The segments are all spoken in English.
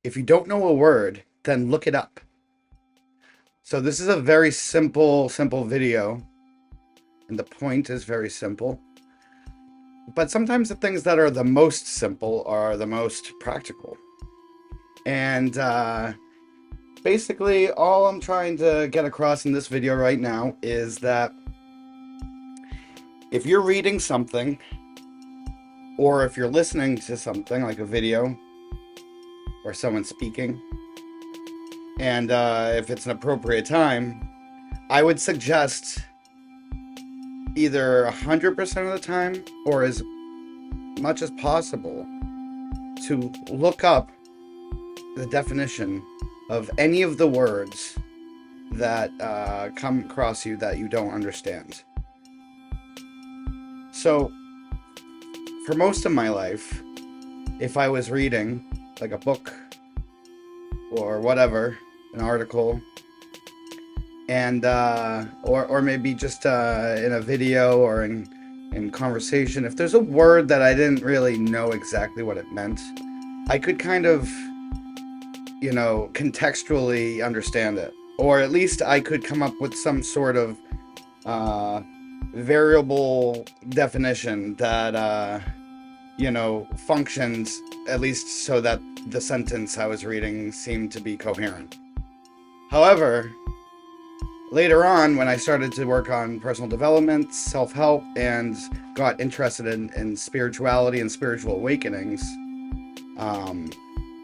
If you don't know a word, then look it up. So this is a very simple video, and the point is very simple. But sometimes the things that are the most simple are the most practical. And basically, all I'm trying to get across in this video right now is that if you're reading something, or if you're listening to something like a video or someone speaking, and if it's an appropriate time, I would suggest either 100% of the time or as much as possible to look up the definition of any of the words that come across you that you don't understand. So, for most of my life, if I was reading like a book or whatever, an article, and or maybe just in a video or in conversation, if there's a word that I didn't really know exactly what it meant, I could kind of, contextually understand it, or at least I could come up with some sort of variable definition that functions at least so that the sentence I was reading seemed to be coherent. However, later on, when I started to work on personal development, self-help, and got interested in spirituality and spiritual awakenings,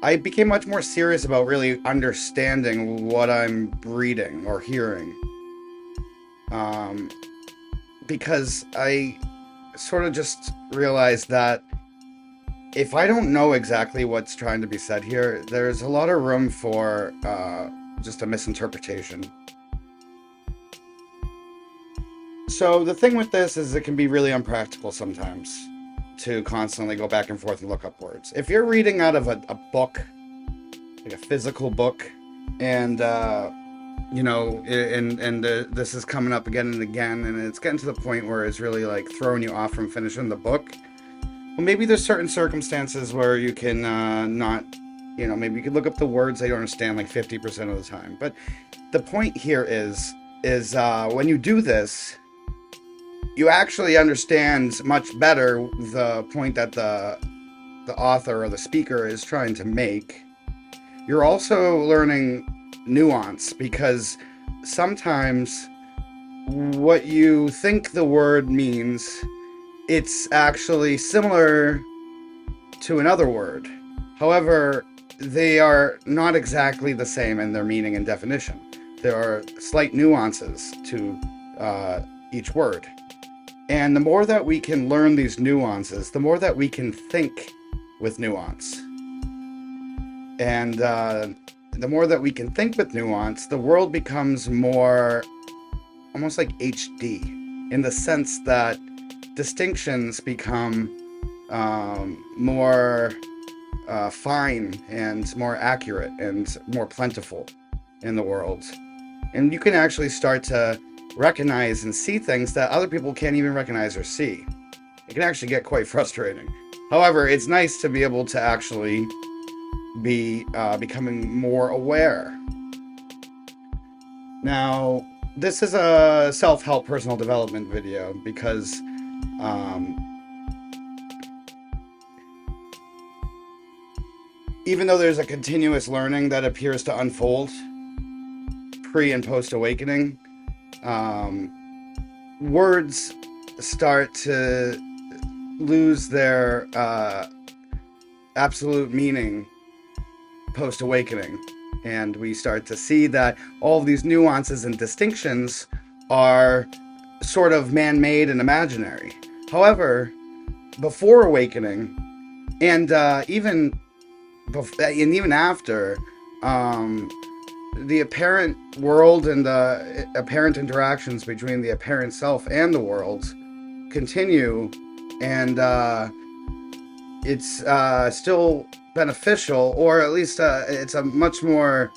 I became much more serious about really understanding what I'm reading or hearing. Because I sort of just realized that if I don't know exactly what's trying to be said here, there's a lot of room for just a misinterpretation. So the thing with this is it can be really unpractical sometimes to constantly go back and forth and look up words. If you're reading out of a book, like a physical book, and this is coming up again and again, and it's getting to the point where it's really like throwing you off from finishing the book, well, maybe there's certain circumstances where you can not, maybe you could look up the words that you don't understand like 50% of the time. But the point here is when you do this, you actually understand much better the point that the author or the speaker is trying to make. You're also learning nuance, because sometimes what you think the word means, it's actually similar to another word. However, they are not exactly the same in their meaning and definition. There are slight nuances to each word. And the more that we can learn these nuances, the more that we can think with nuance. And the more that we can think with nuance, the world becomes more almost like HD, in the sense that distinctions become more fine and more accurate and more plentiful in the world. And you can actually start to recognize and see things that other people can't even recognize or see. It can actually get quite frustrating. However, it's nice to be able to actually be becoming more aware. Now, this is a self-help personal development video because even though there's a continuous learning that appears to unfold pre and post awakening, words start to lose their absolute meaning post awakening, and we start to see that all of these nuances and distinctions are sort of man-made and imaginary. However, before awakening, and even after, the apparent world and the apparent interactions between the apparent self and the world continue, and it's still beneficial, or at least it's a much more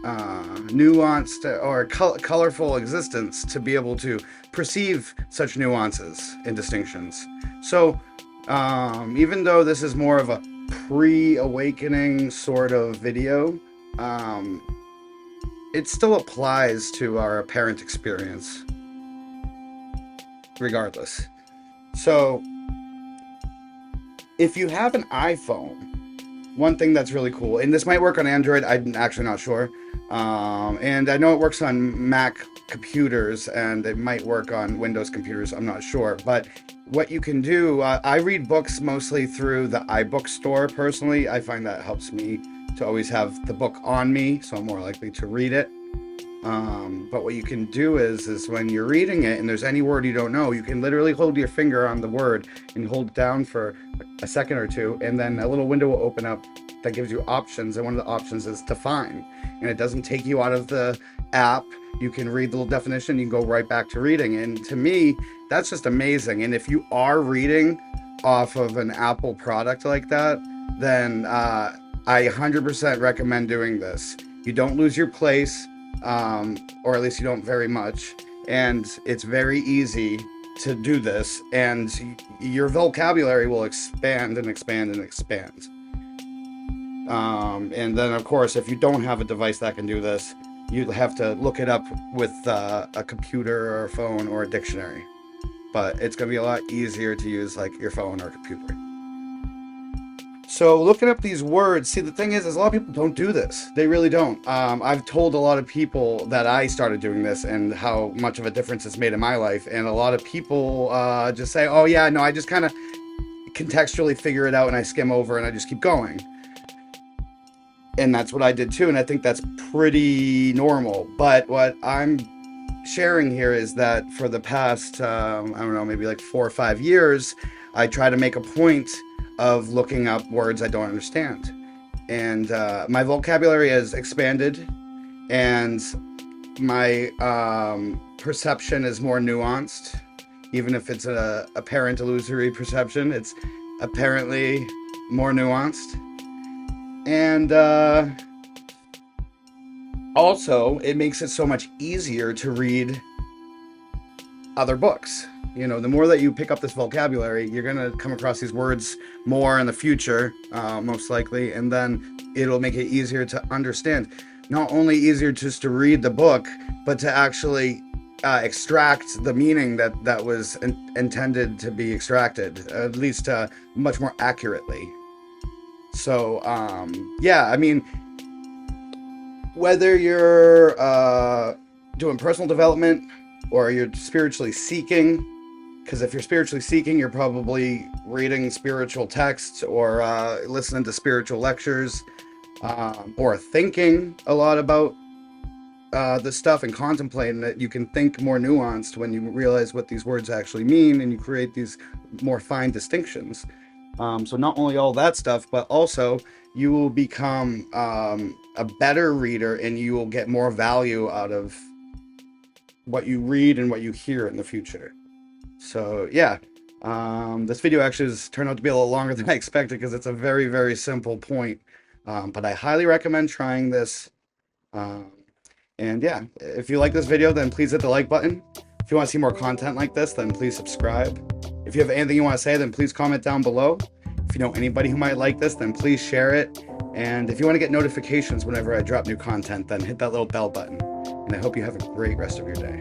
nuanced or colorful existence to be able to perceive such nuances and distinctions. So even though this is more of a pre-awakening sort of video, it still applies to our apparent experience regardless. So if you have an iPhone, one thing that's really cool, and this might work on Android, I'm actually not sure, and I know it works on Mac computers and it might work on Windows computers, I'm not sure, but what you can do, I read books mostly through the iBook store personally. I find that helps me to always have the book on me, so I'm more likely to read it. But what you can do is when you're reading it and there's any word you don't know, you can literally hold your finger on the word and hold it down for a second or two, and then a little window will open up that gives you options, and one of the options is define, and it doesn't take you out of the app. You can read the little definition, you can go right back to reading, and to me that's just amazing. And if you are reading off of an Apple product like that, then I 100% recommend doing this. You don't lose your place, or at least you don't very much, and it's very easy to do this, and your vocabulary will expand and expand and expand. And then of course, if you don't have a device that can do this, you have to look it up with a computer or a phone or a dictionary, but it's going to be a lot easier to use like your phone or computer. So looking up these words, see, the thing is a lot of people don't do this. They really don't. I've told a lot of people that I started doing this and how much of a difference it's made in my life. And a lot of people just say, oh yeah, no, I just kind of contextually figure it out and I skim over and I just keep going. And that's what I did too. And I think that's pretty normal. But what I'm sharing here is that for the past, I don't know, maybe like 4 or 5 years, I try to make a point of looking up words I don't understand. And my vocabulary has expanded, and my perception is more nuanced. Even if it's a apparent illusory perception, it's apparently more nuanced. And also, it makes it so much easier to read other books. You know, the more that you pick up this vocabulary, you're going to come across these words more in the future, most likely, and then it'll make it easier to understand. Not only easier just to read the book, but to actually extract the meaning that was intended to be extracted, at least much more accurately. So, yeah, I mean, whether you're doing personal development or you're spiritually seeking, because if you're spiritually seeking, you're probably reading spiritual texts or listening to spiritual lectures, or thinking a lot about the stuff and contemplating it. You can think more nuanced when you realize what these words actually mean, and you create these more fine distinctions. So not only all that stuff, but also you will become a better reader, and you will get more value out of what you read and what you hear in the future. So yeah, this video actually has turned out to be a little longer than I expected because it's a very, very simple point. But I highly recommend trying this. And yeah, if you like this video, then please hit the like button. If you want to see more content like this, then please subscribe. If you have anything you want to say, then please comment down below. If you know anybody who might like this, then please share it. And if you want to get notifications whenever I drop new content, then hit that little bell button. And I hope you have a great rest of your day.